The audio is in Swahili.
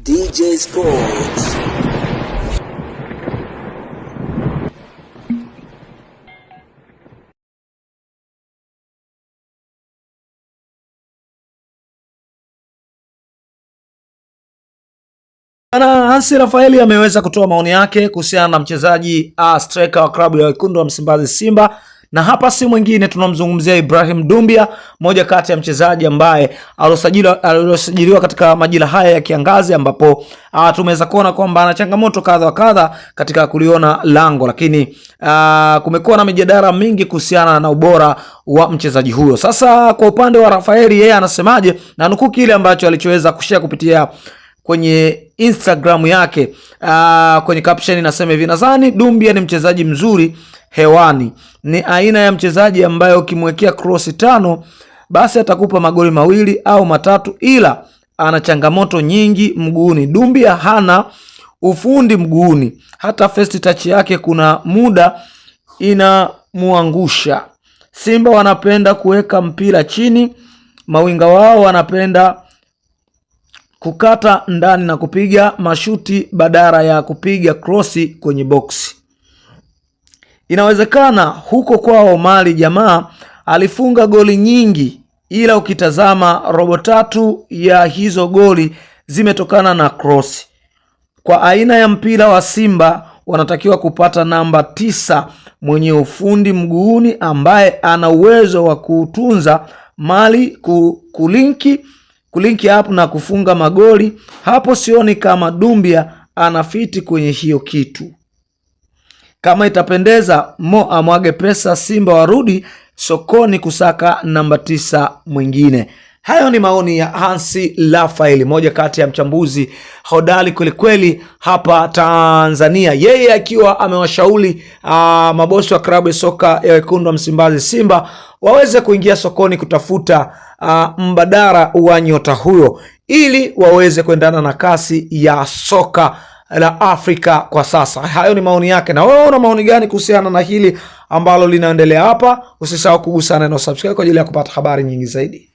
DJ Sports. Hansi Rafaeli ameweza kutoa maoni yake kuhusiana na mchezaji striker wa klabu ya Wekundu wa Msimbazi Simba, na hapa si mwingine tunamzungumzia Ibrahim Doumbia, moja kati ya mchezaji ambaye aliosajiliwa katika majira haya ya kiangazi, ambapo tumeweza kuona kwamba ana changamoto kadha wa kadha katika kuliona lango, lakini kumekuwa na mijadala mingi kuhusiana na ubora wa mchezaji huyo. Sasa kwa upande wa Rafaeli, yeye anasemaje? Na nukuu kile ambacho alichoweza kushare kupitia kwenye Instagram yake. Kwenye caption inasema hivi: nadhani Doumbia ni mchezaji mzuri hewani, ni aina ya mchezaji ambaye ukimwekea cross 5 basi atakupa magoli 2 au 3, ila ana changamoto nyingi mguuni. Doumbia hana ufundi mguuni, hata first touch yake kuna muda inamuangusha. Simba wanapenda kuweka mpira chini, mawinga wao wanapenda kukata ndani na kupiga mashuti badala ya kupiga krosi kwenye boksi. Inawezekana huko kwao Mali jamaa alifunga goli nyingi, ila ukitazama robo 3 ya hizo goli zimetokana na krosi. Kwa aina ya mpira wa Simba wanatakiwa kupata namba 9 mwenye ufundi mguuni, ambaye ana uwezo wa kutunza mali, kulinki up na kufunga magoli. Hapo sioni kama Doumbia anafiti kwenye hiyo kitu. Kama itapendeza, Mo amwage pesa, Simba warudi sokoni kusaka namba 9 mwingine. Hayo ni maoni ya Hansi Rafaeli, moja kati ya mchambuzi hodari kweli hapa Tanzania. Yeye akiwa amewashauri mabosi wa klabu ya soka ya Wekundu wa Msimbazi Simba waweze kuingia sokoni kutafuta mbadala wa nyota huyo, ili waweze kuendana na kasi ya soka la Afrika kwa sasa. Hayo ni maoni yake, na wewe una maoni gani kuhusiana na hili ambalo linaendelea hapa? Usisahau kugusa neno subscribe kwa ajili ya kupata habari nyingi zaidi.